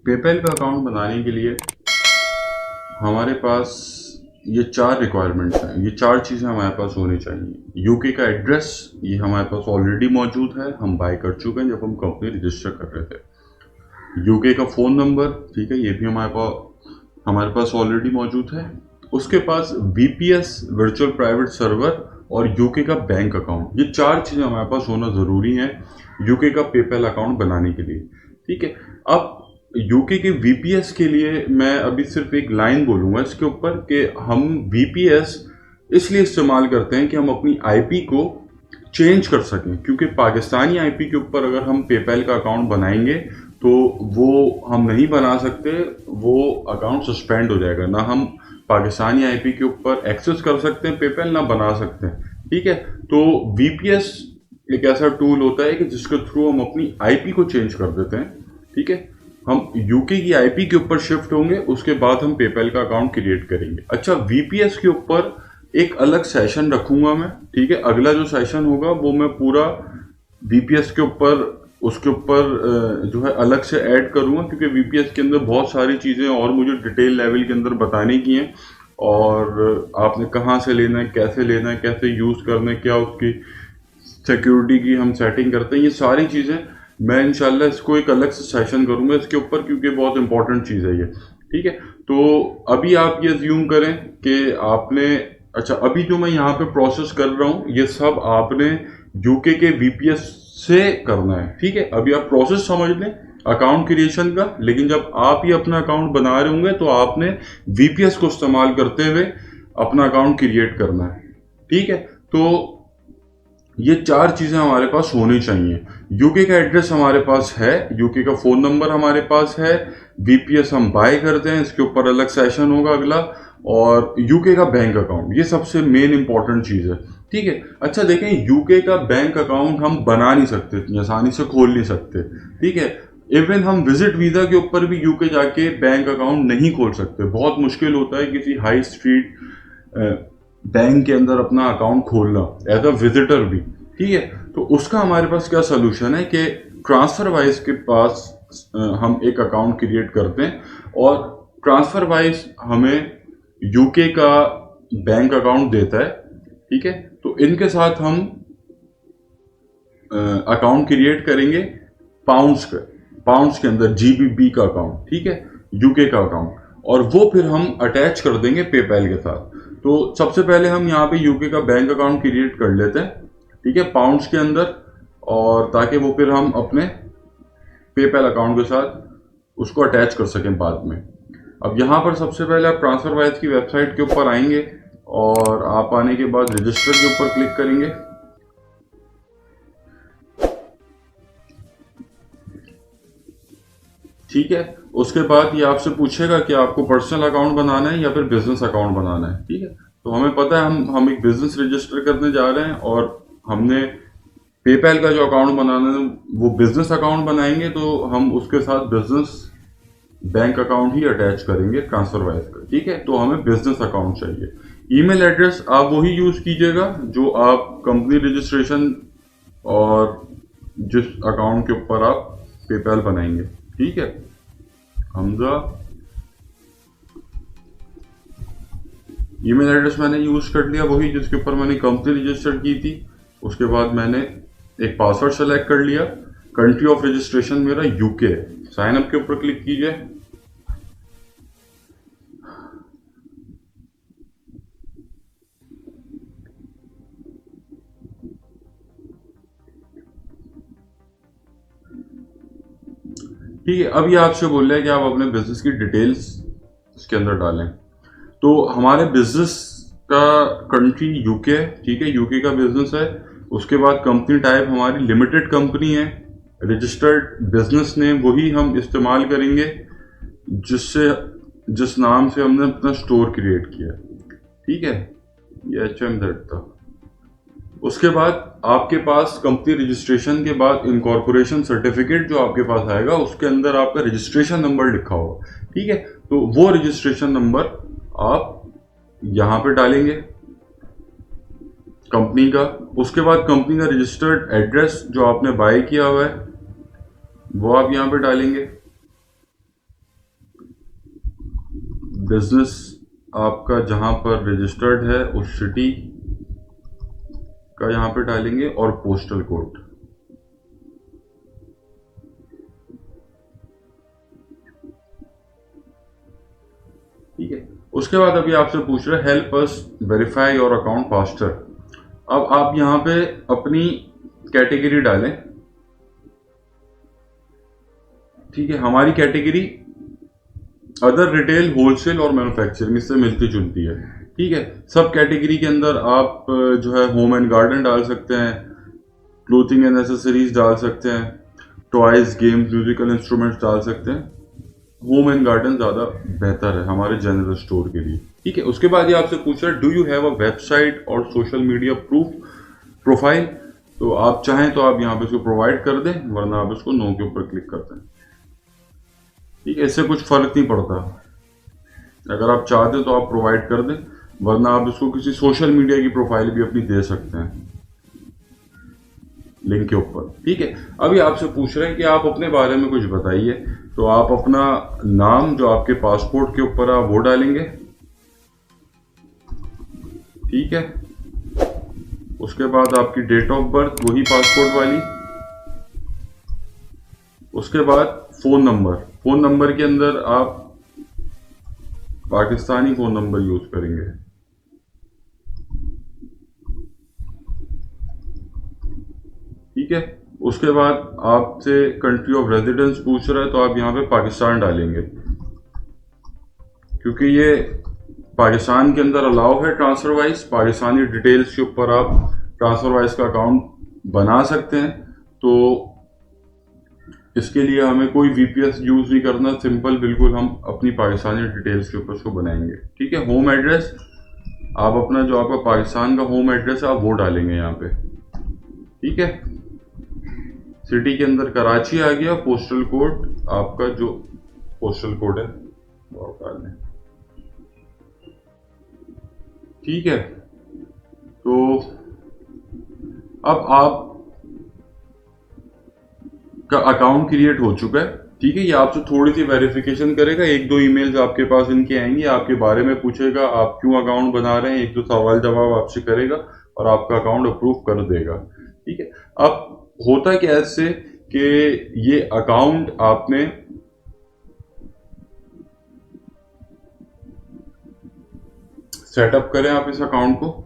PayPal का account बनाने के लिए हमारे पास ये 4 रिक्वायरमेंट्स हैं, ये 4 चीज़ें हमारे पास होनी चाहिए। यूके का एड्रेस ये हमारे पास ऑलरेडी मौजूद है, हम बाय कर चुके हैं जब हम कंपनी रजिस्टर कर रहे थे। यूके का फ़ोन नंबर, ठीक है, ये भी हमारे पास ऑलरेडी मौजूद है। उसके पास वीपीएस वर्चुअल प्राइवेट सर्वर और यूके का बैंक अकाउंट, ये 4 चीज़ें हमारे पास होना ज़रूरी है यूके का पेपैल अकाउंट बनाने के लिए, ठीक है। अब यूके के वीपीएस के लिए मैं अभी सिर्फ एक लाइन बोलूंगा इसके ऊपर कि हम वीपीएस इसलिए इस्तेमाल करते हैं कि हम अपनी आईपी को चेंज कर सकें, क्योंकि पाकिस्तानी आईपी के ऊपर अगर हम पेपैल का अकाउंट बनाएंगे तो वो हम नहीं बना सकते, वो अकाउंट सस्पेंड हो जाएगा। ना हम पाकिस्तानी आईपी के ऊपर एक्सेस कर सकते हैं पेपैल, ना बना सकते हैं, ठीक है। तो वीपीएस एक ऐसा टूल होता है कि जिसके थ्रू हम अपनी आईपी को चेंज कर देते हैं, ठीक है। हम यूके की आईपी के ऊपर शिफ्ट होंगे, उसके बाद हम पेपैल का अकाउंट क्रिएट करेंगे। अच्छा, वीपीएस के ऊपर एक अलग सेशन रखूंगा मैं, ठीक है। अगला जो सेशन होगा वो मैं पूरा वीपीएस के ऊपर उसके ऊपर जो है अलग से ऐड करूंगा, क्योंकि वीपीएस के अंदर बहुत सारी चीज़ें और मुझे डिटेल लेवल के अंदर बताने की हैं, और आपने कहाँ से लेना है, कैसे यूज़ करना है, क्या उसकी सिक्योरिटी की हम सेटिंग करते हैं, ये सारी चीज़ें मैं इंशाल्लाह इसको एक अलग से सेशन करूंगा इसके ऊपर, क्योंकि बहुत इंपॉर्टेंट चीज़ है ये, ठीक है। तो अभी आप ये ज्यूम करें कि आपने, अच्छा, अभी जो मैं यहाँ पे प्रोसेस कर रहा हूँ ये सब आपने यूके के वीपीएस से करना है, ठीक है। अभी आप प्रोसेस समझ लें अकाउंट क्रिएशन का, लेकिन जब आप ही अपना अकाउंट बना रहे होंगे तो आपने वीपीएस को इस्तेमाल करते हुए अपना अकाउंट क्रिएट करना है, ठीक है। तो ये 4 चीजें हमारे पास होनी चाहिए। यूके का एड्रेस हमारे पास है, यूके का फोन नंबर हमारे पास है, वीपीएस हम बाय करते हैं, इसके ऊपर अलग सेशन होगा अगला, और यूके का बैंक अकाउंट, ये सबसे मेन इंपॉर्टेंट चीज है, ठीक है। अच्छा देखें, यूके का बैंक अकाउंट हम बना नहीं सकते, इतनी आसानी से खोल नहीं सकते, ठीक है। इवन हम विजिट वीजा के ऊपर भी यूके जाके बैंक अकाउंट नहीं खोल सकते, बहुत मुश्किल होता है किसी हाई स्ट्रीट बैंक के अंदर अपना अकाउंट खोलना एज अ विजिटर भी, ठीक है। तो उसका हमारे पास क्या सोल्यूशन है कि ट्रांसफर वाइज के पास हम एक अकाउंट क्रिएट करते हैं, और ट्रांसफर वाइज हमें यूके का बैंक अकाउंट देता है, ठीक है। तो इनके साथ हम अकाउंट क्रिएट करेंगे पाउंड्स के अंदर, जीबीबी का अकाउंट, ठीक है, यूके का अकाउंट, और वो फिर हम अटैच कर देंगे पेपैल के साथ। तो सबसे पहले हम यहाँ पे यूके का बैंक अकाउंट क्रिएट कर लेते हैं, ठीक है, पाउंड्स के अंदर, और ताकि वो फिर हम अपने पेपैल अकाउंट के साथ उसको अटैच कर सकें बाद में। अब यहाँ पर सबसे पहले आप ट्रांसफर वाइज की वेबसाइट के ऊपर आएंगे, और आप आने के बाद रजिस्टर के ऊपर क्लिक करेंगे, ठीक है। उसके बाद ये आपसे पूछेगा कि आपको पर्सनल अकाउंट बनाना है या फिर बिजनेस अकाउंट बनाना है, ठीक है। तो हमें पता है हम एक बिजनेस रजिस्टर करने जा रहे हैं, और हमने पेपैल का जो अकाउंट बनाना है वो बिजनेस अकाउंट बनाएंगे, तो हम उसके साथ बिजनेस बैंक अकाउंट ही अटैच करेंगे ट्रांसफर वाइज का, ठीक है। तो हमें बिजनेस अकाउंट चाहिए। ईमेल एड्रेस आप वही यूज कीजिएगा जो आप कंपनी रजिस्ट्रेशन और जिस अकाउंट के ऊपर आप पेपैल बनाएंगे, ठीक है। हमजा ईमेल एड्रेस मैंने यूज कर लिया वही जिसके ऊपर मैंने कंपनी रजिस्टर की थी। उसके बाद मैंने एक पासवर्ड सेलेक्ट कर लिया, कंट्री ऑफ रजिस्ट्रेशन मेरा यूके है, साइन अप के ऊपर क्लिक कीजिए। ठीक है, अब ये आपसे बोल रहा है कि आप अपने बिजनेस की डिटेल्स इसके अंदर डालें। तो हमारे बिजनेस का कंट्री यूके है, ठीक है, यूके का बिजनेस है। उसके बाद कंपनी टाइप हमारी लिमिटेड कंपनी है, रजिस्टर्ड बिजनेस नेम वही हम इस्तेमाल करेंगे जिस नाम से हमने अपना स्टोर क्रिएट किया, ठीक है, ये HMZ था। उसके बाद आपके पास कंपनी रजिस्ट्रेशन के बाद इनकॉर्पोरेशन सर्टिफिकेट जो आपके पास आएगा उसके अंदर आपका रजिस्ट्रेशन नंबर लिखा होगा, ठीक है। तो वो रजिस्ट्रेशन नंबर आप यहां पे डालेंगे कंपनी का। उसके बाद कंपनी का रजिस्टर्ड एड्रेस जो आपने बाय किया हुआ है वो आप यहां पे डालेंगे, बिजनेस आपका जहां पर रजिस्टर्ड है उस सिटी का यहां पे डालेंगे और पोस्टल कोड। ठीक है, उसके बाद अभी आपसे पूछ रहे help us verify your account faster. अब आप यहां पे अपनी कैटेगरी डालें। ठीक है, हमारी कैटेगरी अदर रिटेल, होलसेल और मैन्युफैक्चरिंग इससे मिलती जुलती है। ठीक है, सब कैटेगरी के अंदर आप जो है होम एंड गार्डन डाल सकते हैं, क्लोथिंग एंड एसेसरीज डाल सकते हैं, टॉयज, गेम्स, म्यूजिकल इंस्ट्रूमेंट्स डाल सकते हैं। होम एंड गार्डन ज्यादा बेहतर है हमारे जनरल स्टोर के लिए। ठीक है, उसके बाद ये आपसे पूछ रहा है do you have a website और सोशल मीडिया प्रोफाइल। तो आप चाहें तो आप यहाँ पे इसको प्रोवाइड कर दें, वरना आप इसको नो के ऊपर क्लिक कर दें। ठीक है, इससे कुछ फर्क नहीं पड़ता। अगर आप चाहते तो आप प्रोवाइड कर दें, वरना आप इसको किसी सोशल मीडिया की प्रोफाइल भी अपनी दे सकते हैं लिंक के ऊपर। ठीक है, अभी आपसे पूछ रहे हैं कि आप अपने बारे में कुछ बताइए। तो आप अपना नाम जो आपके पासपोर्ट के ऊपर है वो डालेंगे। ठीक है, उसके बाद आपकी डेट ऑफ बर्थ वही पासपोर्ट वाली। उसके बाद फोन नंबर के अंदर आप पाकिस्तानी फोन नंबर यूज करेंगे। ठीक है, उसके बाद आपसे कंट्री ऑफ रेजिडेंस पूछ रहा है, तो आप यहाँ पे पाकिस्तान डालेंगे, क्योंकि ये पाकिस्तान के अंदर अलाउ है ट्रांसफर वाइज। पाकिस्तानी डिटेल्स के ऊपर आप ट्रांसफर वाइज का अकाउंट बना सकते हैं। तो इसके लिए हमें कोई वीपीएस यूज नहीं करना, सिंपल बिल्कुल हम अपनी पाकिस्तानी डिटेल्स के ऊपर उसको बनाएंगे। ठीक है, होम एड्रेस आप अपना जो आपका पाकिस्तान का होम एड्रेस है आप वो डालेंगे यहाँ पे। ठीक है, सिटी के अंदर कराची आ गया। पोस्टल कोड आपका जो पोस्टल कोड है वो आप डाल दें। ठीक है, तो अब आप का अकाउंट क्रिएट हो चुका है। ठीक है, ये आपसे थोड़ी सी वेरिफिकेशन करेगा, एक दो ईमेल्स आपके पास इनके आएंगे, आपके बारे में पूछेगा, आप क्यों अकाउंट बना रहे हैं, एक दो सवाल जवाब आपसे करेगा और आपका अकाउंट अप्रूव कर देगा। ठीक है, अब होता क्या इससे कि ये अकाउंट आपने सेटअप करें आप इस अकाउंट को।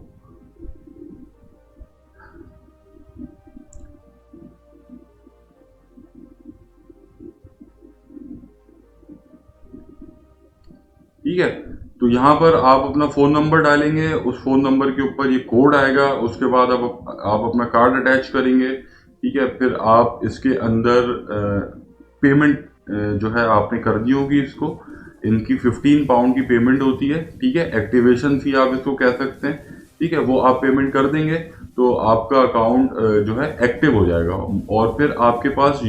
ठीक है, तो यहां पर आप अपना फोन नंबर डालेंगे, उस फोन नंबर के ऊपर ये कोड आएगा। उसके बाद आप अपना कार्ड अटैच करेंगे। ठीक है, फिर आप इसके अंदर पेमेंट जो है आपने कर दी होगी इसको। इनकी 15 पाउंड की पेमेंट होती है। ठीक है, एक्टिवेशन फी आप इसको कह सकते हैं। ठीक है, वो आप पेमेंट कर देंगे तो आपका अकाउंट जो है एक्टिव हो जाएगा, और फिर आपके पास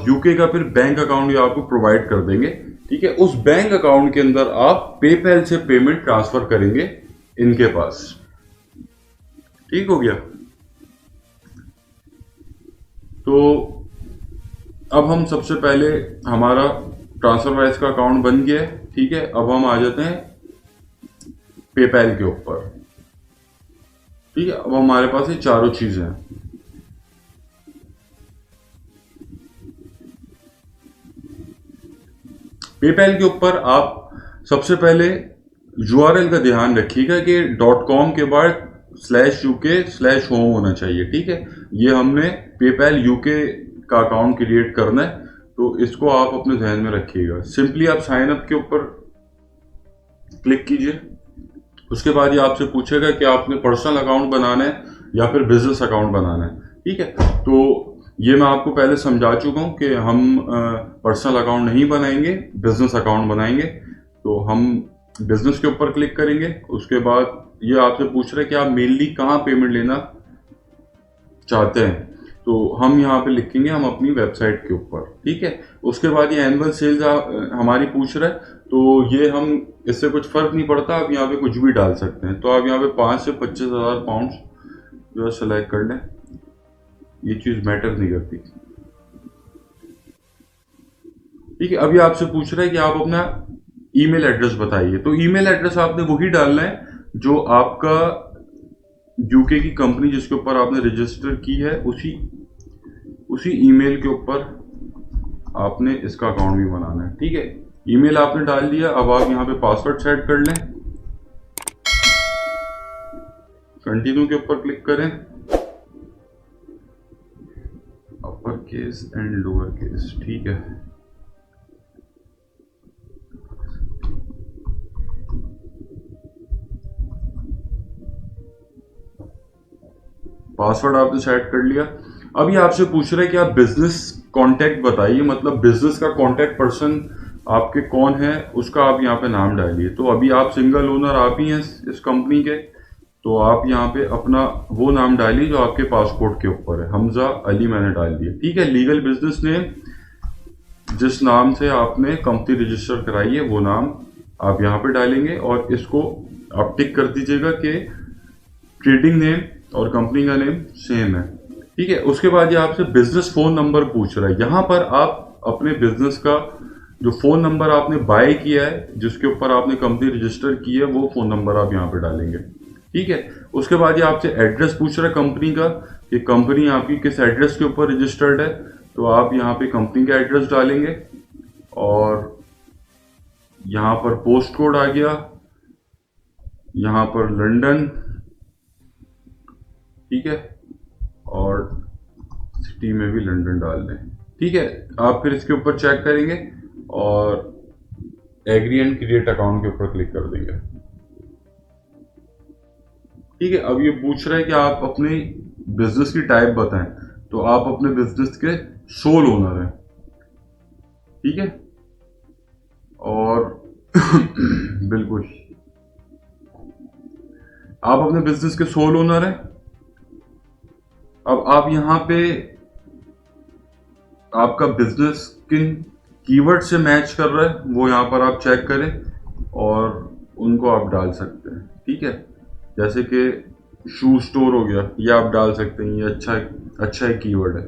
यूके का फिर बैंक अकाउंट भी आपको प्रोवाइड कर देंगे। ठीक है, उस बैंक अकाउंट के अंदर आप पेपैल से पेमेंट ट्रांसफर करेंगे इनके पास। ठीक हो गया, तो अब हम सबसे पहले हमारा ट्रांसफर वाइज का अकाउंट बन गया है। ठीक है, अब हम आ जाते हैं पेपैल के ऊपर। ठीक है, अब हमारे पास ये चारों चीजें हैं। पेपैल के ऊपर आप सबसे पहले यूआरएल का ध्यान रखिएगा कि .com के बाद /UK/home होना चाहिए। ठीक है, ये हमने पेपैल यूके का अकाउंट क्रिएट करना है, तो इसको आप अपने ध्यान में रखिएगा। सिंपली आप साइन अप के ऊपर क्लिक कीजिए। उसके बाद ये आपसे पूछेगा कि आपने पर्सनल अकाउंट बनाना है या फिर बिजनेस अकाउंट बनाना है। ठीक है, तो ये मैं आपको पहले समझा चुका हूं कि हम पर्सनल अकाउंट नहीं बनाएंगे, बिजनेस अकाउंट बनाएंगे। तो हम बिजनेस के ऊपर क्लिक करेंगे। उसके बाद ये आपसे पूछ रहे हैं कि आप मेनली कहाँ पेमेंट लेना चाहते हैं, तो हम यहाँ पे लिखेंगे हम अपनी वेबसाइट के ऊपर। ठीक है, उसके बाद ये एनुअल सेल्स हमारी पूछ रहा है, तो ये हम इससे कुछ फर्क नहीं पड़ता, आप यहाँ पे कुछ भी डाल सकते हैं। तो आप यहाँ पे 5 से 25,000 पाउंड जो है सेलेक्ट कर लें, ये चीज मैटर नहीं करती। ठीक है, अभी आपसे पूछ रहा है कि आप अपना ईमेल एड्रेस बताइए। तो ईमेल एड्रेस आपने वही डालना है जो आपका यूके की कंपनी जिसके ऊपर आपने रजिस्टर की है, उसी ईमेल के ऊपर आपने इसका अकाउंट भी बनाना है। ठीक है, ईमेल आपने डाल दिया। अब आप यहाँ पे पासवर्ड सेट कर लें, कंटिन्यू के ऊपर क्लिक करें, upper case and lower case. ठीक है, पासवर्ड आपने सेट कर लिया। अभी आपसे पूछ रहे हैं कि आप बिजनेस कांटेक्ट बताइए, मतलब बिजनेस का कांटेक्ट पर्सन आपके कौन है, उसका आप यहाँ पे नाम डालिए। तो अभी आप सिंगल ओनर आप ही हैं इस कंपनी के, तो आप यहाँ पे अपना वो नाम डालिए जो आपके पासपोर्ट के ऊपर है। हमजा अली मैंने डाल दिया। ठीक है, लीगल बिजनेस नेम जिस नाम से आपने कंपनी रजिस्टर कराई है वो नाम आप यहाँ पे डालेंगे, और इसको आप टिक कर दीजिएगा कि ट्रेडिंग नेम और कंपनी का नेम सेम है। ठीक है, उसके बाद ये आपसे बिजनेस फोन नंबर पूछ रहा है। यहाँ पर आप अपने बिजनेस का जो फोन नंबर आपने बाय किया है, जिसके ऊपर आपने कंपनी रजिस्टर की है, वो फोन नंबर आप यहाँ पे डालेंगे। ठीक है, उसके बाद ये आपसे एड्रेस पूछ रहा है कंपनी का, कि कंपनी आपकी किस एड्रेस के ऊपर रजिस्टर्ड है। तो आप यहाँ पे कंपनी का एड्रेस डालेंगे, और यहाँ पर पोस्ट कोड आ गया, यहाँ पर लंदन। ठीक है, और सिटी में भी लंदन डाल दें। ठीक है, आप फिर इसके ऊपर चेक करेंगे और एग्री एंड क्रिएट अकाउंट के ऊपर क्लिक कर देंगे। ठीक है, अब ये पूछ रहा है कि आप अपने बिजनेस की टाइप बताएं। तो आप अपने बिजनेस के सोल ओनर हैं। ठीक है, और बिल्कुल आप अपने बिजनेस के सोल ओनर हैं। अब आप यहाँ पे आपका बिजनेस किन कीवर्ड से मैच कर रहा है वो यहाँ पर आप चेक करें, और उनको आप डाल सकते हैं। ठीक है, जैसे कि शू स्टोर हो गया, ये आप डाल सकते हैं, ये अच्छा एक कीवर्ड है।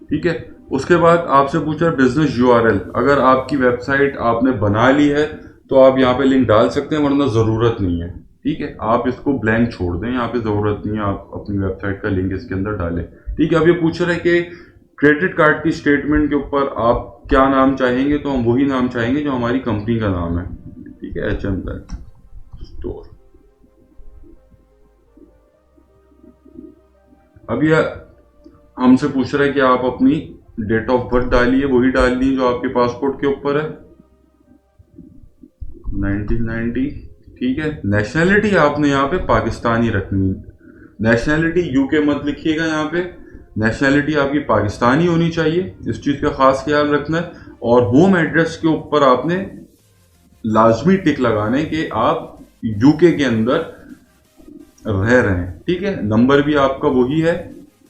ठीक है, उसके बाद आपसे पूछा बिजनेस यूआरएल। अगर आपकी वेबसाइट आपने बना ली है तो आप यहाँ पे लिंक डाल सकते हैं, वरना ज़रूरत नहीं है। ठीक है, आप इसको ब्लैंक छोड़ दें, यहाँ पे ज़रूरत नहीं है आप अपनी वेबसाइट का लिंक इसके अंदर डालें। ठीक है, अब ये पूछ रहे हैं कि क्रेडिट कार्ड की स्टेटमेंट के ऊपर आप क्या नाम चाहेंगे। तो हम वही नाम चाहेंगे जो हमारी कंपनी का नाम है। ठीक है, HM स्टोर। अब यह हमसे पूछ रहा है कि आप अपनी डेट ऑफ बर्थ डालिए, वही डालनी जो आपके पासपोर्ट के ऊपर है, 1990। ठीक है, नेशनैलिटी आपने यहाँ पे पाकिस्तानी रखनी है। नेशनैलिटी यूके मत लिखिएगा, यहाँ पे नेशनैलिटी आपकी पाकिस्तानी होनी चाहिए, इस चीज़ का खास ख्याल रखना है। और होम एड्रेस के ऊपर आपने लाजमी टिक लगाने कि आप यूके के अंदर रह रहे हैं। ठीक है, नंबर भी आपका वही है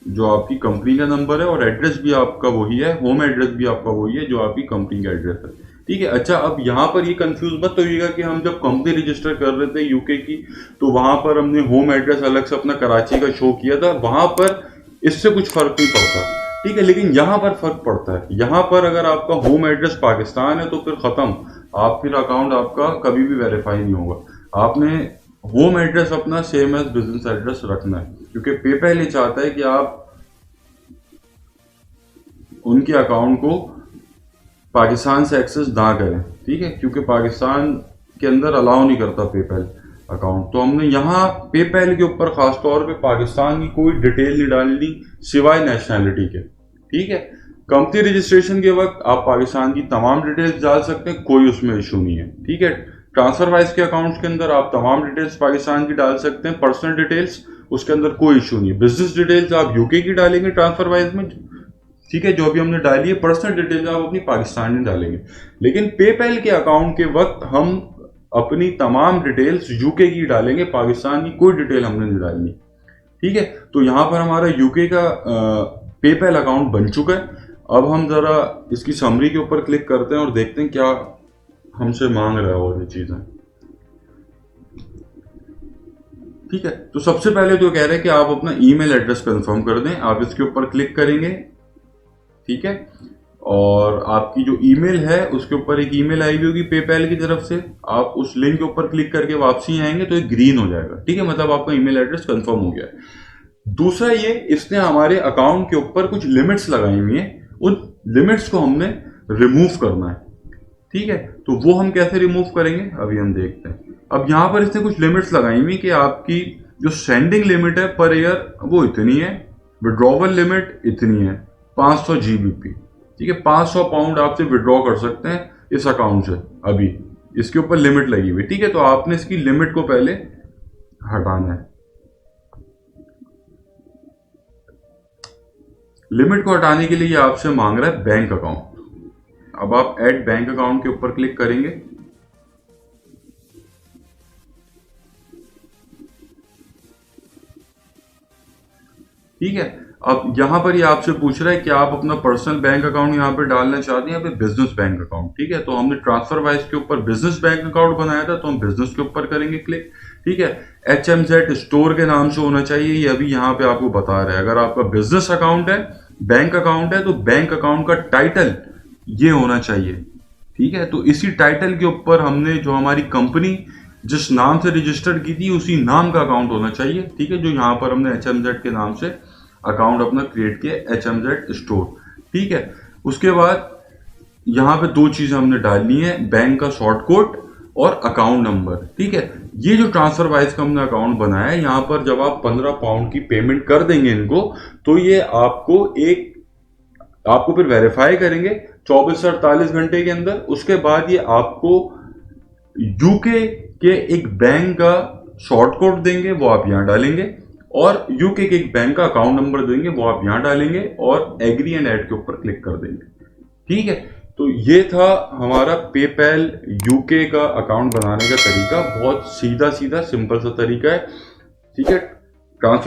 जो आपकी कंपनी का नंबर है, और एड्रेस भी आपका वही है, होम एड्रेस भी आपका वही है जो आपकी कंपनी का एड्रेस है। ठीक है, अच्छा, अब यहाँ पर ये कंफ्यूज मत होइएगा कि हम जब कंपनी रजिस्टर कर रहे थे यूके की, तो वहां पर हमने होम एड्रेस अलग से अपना कराची का शो किया था, वहां पर इससे कुछ फर्क नहीं पड़ता। ठीक है, लेकिन यहाँ पर फर्क पड़ता है। यहाँ पर अगर आपका होम एड्रेस पाकिस्तान है तो फिर खत्म, आप फिर अकाउंट आपका कभी भी वेरीफाई नहीं होगा। आपने होम एड्रेस अपना सेम एज बिजनेस एड्रेस रखना है, क्योंकि पेपैल ये चाहता है कि आप उनके अकाउंट को पाकिस्तान से एक्सेस ना करें। ठीक है, क्योंकि पाकिस्तान के अंदर अलाउ नहीं करता पेपैल अकाउंट। तो हमने यहाँ पेपैल के ऊपर खास तौर पे पाकिस्तान की कोई डिटेल नहीं डालनी सिवाय नेशनैलिटी के। ठीक है, कंपनी रजिस्ट्रेशन के वक्त आप पाकिस्तान की तमाम डिटेल्स डाल सकते हैं, कोई उसमें इशू नहीं है। ठीक है, ट्रांसफर वाइज के अकाउंट्स के अंदर आप तमाम डिटेल्स पाकिस्तान की डाल सकते हैं, पर्सनल डिटेल्स उसके अंदर कोई इशू नहीं है। बिजनेस डिटेल्स आप यूके की डालेंगे ट्रांसफर वाइज में। ठीक है, जो अभी हमने डाली है पर्सनल डिटेल्स आप अपनी पाकिस्तान में डालेंगे, लेकिन पेपैल के अकाउंट के वक्त हम अपनी तमाम डिटेल्स यूके की डालेंगे, पाकिस्तान की कोई डिटेल हमने नहीं डालनी। ठीक है, तो यहाँ पर हमारा यूके का पेपैल अकाउंट बन चुका है। अब हम जरा इसकी समरी के ऊपर क्लिक करते हैं और देखते हैं क्या हमसे मांग रहा है और ये चीजें। ठीक है, तो सबसे पहले तो कह रहे हैं कि आप अपना ईमेल एड्रेस कंफर्म कर दें। आप इसके ऊपर क्लिक करेंगे। ठीक है, और आपकी जो ईमेल है उसके ऊपर एक ईमेल आई हुई होगी पेपैल की तरफ से, आप उस लिंक के ऊपर क्लिक करके वापसी आएंगे तो ये ग्रीन हो जाएगा, ठीक है, मतलब आपका ईमेल एड्रेस कंफर्म हो गया है। दूसरा ये, इसने हमारे अकाउंट के ऊपर कुछ लिमिट्स लगाई हुई हैं, उन लिमिट्स को हमने रिमूव करना है, ठीक है। तो वो हम कैसे रिमूव करेंगे अभी हम देखते हैं। अब यहाँ पर इसने कुछ लिमिट्स लगाई हुई कि आपकी जो सेंडिंग लिमिट है पर ईयर वो इतनी है, विड्रॉवल लिमिट इतनी है 500 GBP, ठीक है, 500 पाउंड आपसे विड्रॉ कर सकते हैं इस अकाउंट से, अभी इसके ऊपर लिमिट लगी हुई, ठीक है। तो आपने इसकी लिमिट को पहले हटाना है। लिमिट को हटाने के लिए ये आपसे मांग रहा है बैंक अकाउंट। अब आप ऐड बैंक अकाउंट के ऊपर क्लिक करेंगे, ठीक है। अब यहां पर ये आपसे पूछ रहा है कि आप अपना पर्सनल बैंक अकाउंट यहां पे डालना चाहते हैं या फिर बिजनेस बैंक अकाउंट, ठीक है। तो हमने ट्रांसफर वाइज के ऊपर बिजनेस बैंक अकाउंट बनाया था तो हम बिजनेस के ऊपर करेंगे क्लिक, ठीक है। HMZ स्टोर के नाम से होना चाहिए, ये अभी यहाँ पे आपको बता रहा है। अगर आपका बिजनेस अकाउंट है, बैंक अकाउंट है, तो बैंक अकाउंट का टाइटल ये होना चाहिए, ठीक है। तो इसी टाइटल के ऊपर हमने जो हमारी कंपनी जिस नाम से रजिस्टर की थी उसी नाम का अकाउंट होना चाहिए, ठीक है। जो यहाँ पर हमने HMZ के नाम से अकाउंट अपना क्रिएट किया, HMZ स्टोर, ठीक है। उसके बाद यहाँ पे दो चीजें हमने डालनी है, बैंक का शॉर्ट कोड और अकाउंट नंबर, ठीक है। ये जो ट्रांसफर वाइज का हमने अकाउंट बनाया है, यहाँ पर जब आप 15 पाउंड की पेमेंट कर देंगे इनको तो ये आपको फिर वेरीफाई करेंगे 24 से 48 घंटे के अंदर। उसके बाद ये आपको यूके के एक बैंक का शॉर्ट कोड देंगे, वो आप यहां डालेंगे, और यूके के एक बैंक का अकाउंट नंबर देंगे, वो आप यहां डालेंगे और एग्री एंड ऐड के ऊपर क्लिक कर देंगे, ठीक है। तो ये था हमारा पेपैल यूके का अकाउंट बनाने का तरीका। बहुत सीधा सीधा सिंपल सा तरीका है, ठीक है। ट्रांसफर